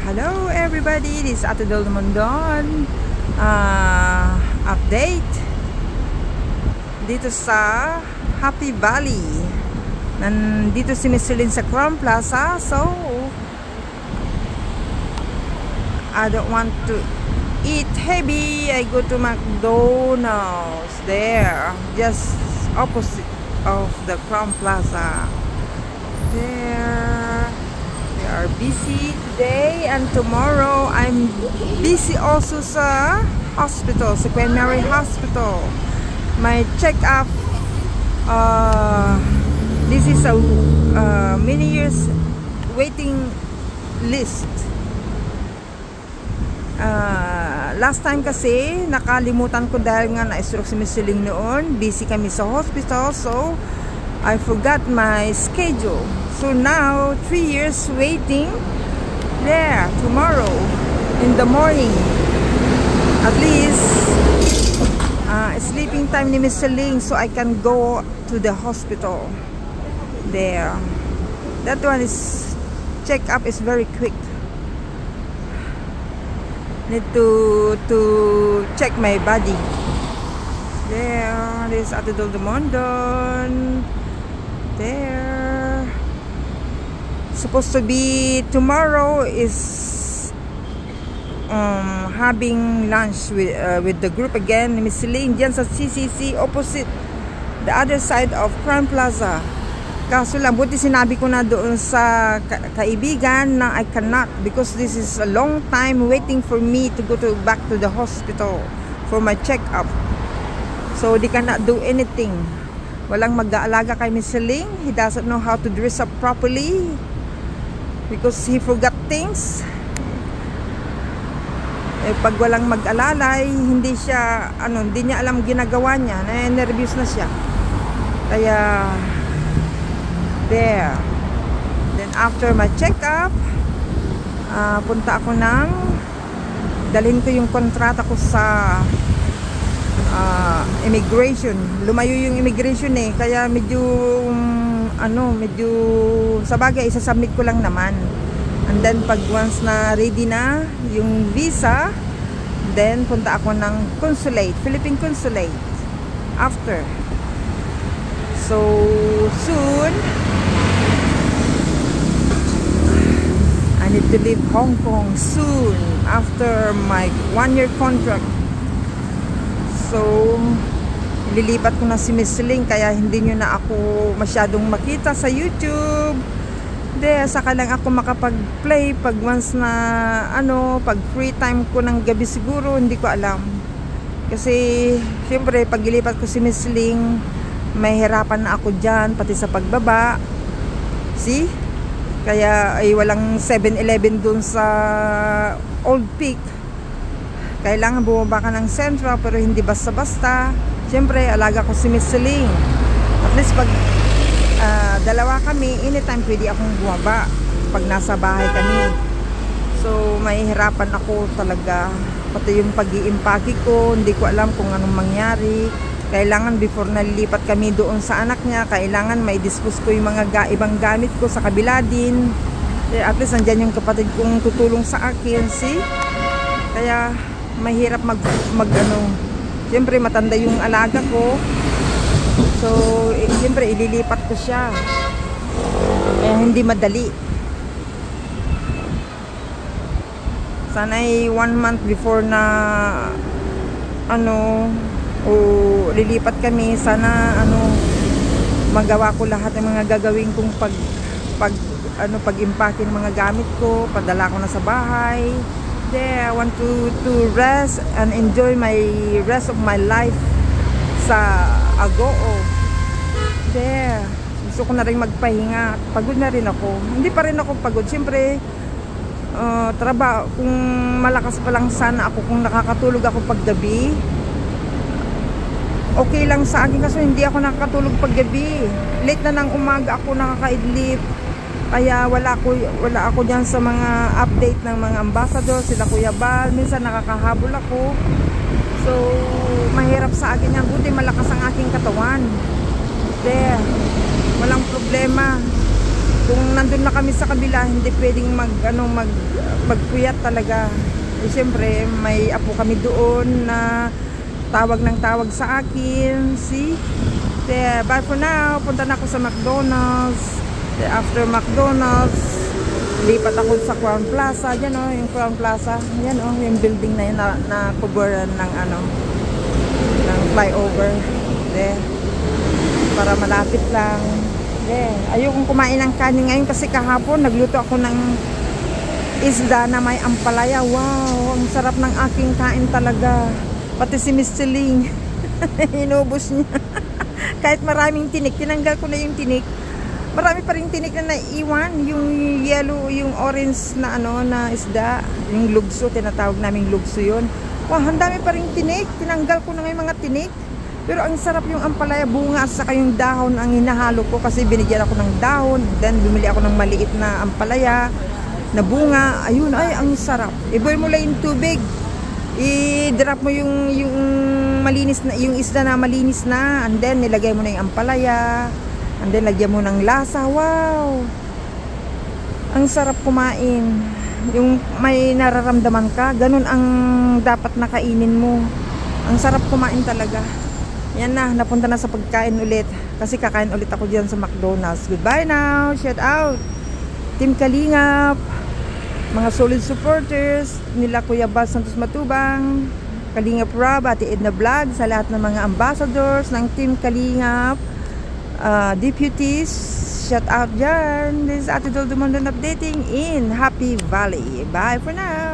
Hello everybody, this is Ate Del Mondon. Update dito sa Happy Valley. Nandito si Miss Celine sa Crown Plaza. So I don't want to eat heavy. I go to McDonald's there, just opposite of the Crown Plaza. There we are busy today, and tomorrow I'm busy also sa hospital, sa Queen Mary Hospital. My check-up, this is a many years waiting list. Last time kasi nakalimutan ko dahil nga na-stroke si Miss Celine noon. Busy kami sa hospital, so I forgot my schedule. So now 3 years waiting there. Tomorrow in the morning, at least sleeping time ni Miss Celine, so I can go to the hospital there. That one is check up is very quick. Need to check my body. There, this is Ate Del Mondon. There. Supposed to be tomorrow is having lunch with the group again. Miss Celine dyan sa CCC opposite the other side of Crown Plaza. Kaso lang, buti sinabi ko na doon sa kaibigan na I cannot, because this is a long time waiting for me to go back to the hospital for my check-up. So they cannot do anything. Walang mag-aalaga kay Miss Celine. He doesn't know how to dress up properly because he forgot things. Pag walang mag-alalay, hindi niya alam ginagawa niya. Na-nervous na siya. Kaya there. Then after my check-up, punta ako dalhin ko yung kontrata ko sa immigration. Lumayo yung immigration kaya medyo sa bagay isasubmit ko lang naman. And then pag once na ready na yung visa, then punta ako ng consulate, Philippine consulate after. So soon I need to leave Hong Kong soon after my 1-year contract. So lilipat ko na si Miss Celine, kaya hindi nyo na ako masyadong makita sa YouTube. Saka lang ako makapag-play pag once na pag free time ko ng gabi siguro, hindi ko alam. Kasi siyempre pag ilipat ko si Miss Celine, may hirapan na ako dyan pati sa pagbaba. See? Kaya ay walang 7-Eleven dun sa Old Peak. Kailangan bumaba ka ng Central, pero hindi basta-basta. Siyempre alaga ko si Miss Celine. At least pag dalawa kami, anytime pwede akong bumaba pag nasa bahay kami. So mahihirapan ako talaga, pati yung pag-iimpake ko, hindi ko alam kung anong mangyari. Kailangan before nalilipat kami doon sa anak niya, kailangan may dispose ko yung mga ibang gamit ko sa kabila din. At least andyan yung kapatid kong tutulong sa akin, see? Kaya mahirap siyempre matanda yung alaga ko. So, siyempre, ililipat ko siya. Hindi madali. Sana'y 1 month before na lilipat kami. Sana magawa ko lahat ng mga gagawin kong pag-impake ng mga gamit ko. Padala ko na sa bahay. There, I want to rest and enjoy my rest of my life sa Agoo. There. Gusto ko na rin magpahinga. Pagod na rin ako. Hindi pa rin ako pagod. Siyempre, trabaho. Kung malakas pa lang sana ako, kung nakakatulog ako paggabi, okay lang sa akin. Kasi hindi ako nakakatulog paggabi. Late na ng umaga ako nakakaidlip. Kaya wala ako dyan sa mga update ng mga ambassador. Sila Kuya Bal. Minsan nakakahabol ako. So, mahirap sa akin yan. Buti malakas ang aking katawan. There. Walang problema. Kung nandun na kami sa kabila, hindi pwedeng magpuyat talaga. Eh, siyempre, may apo kami doon na tawag ng tawag sa akin. See? Bye for now. Punta na ako sa McDonald's. After McDonald's, lipat ako sa Crown Plaza. Yan o, yung Crown Plaza. Yan o, yung building na yun na kuburan ng ng flyover. Para malapit lang. Ayokong kumain ng kanin ngayon kasi kahapon nagluto ako ng isda na may ampalaya. Wow, ang sarap ng aking kain talaga. Pati si Miss Celine inubos niya. Kahit maraming tinik, tinanggal ko na yung tinik. Marami pa rin tinik na naiwan. Yung yellow, yung orange na na isda, yung lugso, tinatawag naming lugso yun. Wow, ang dami pa rin tinik. Tinanggal ko na yung mga tinik. Pero ang sarap yung ampalaya, bunga, saka yung dahon ang hinahalo ko kasi binigyan ako ng dahon. Then bumili ako ng maliit na ampalaya na bunga. Ayun, ay ang sarap. I-boil mo lang yung tubig. I-drop mo yung malinis na, yung isda na malinis na, and then nilagay mo na yung ampalaya, and then lagyan mo ng lasa. Wow, ang sarap kumain. Yung may nararamdaman ka, ganun ang dapat na kainin mo. Ang sarap kumain talaga. Yan na, napunta na sa pagkain ulit kasi kakain ulit ako dyan sa McDonald's. Goodbye now, shout out Team Kalingap, mga solid supporters nila Kuya Bal Santos Matubang, Kalingap Rob, Ate Edna Vlog, sa lahat ng mga ambassadors ng Team Kalingap, deputies, shout out dyan. This is Ate Doldo Mondon updating in Happy Valley. Bye for now.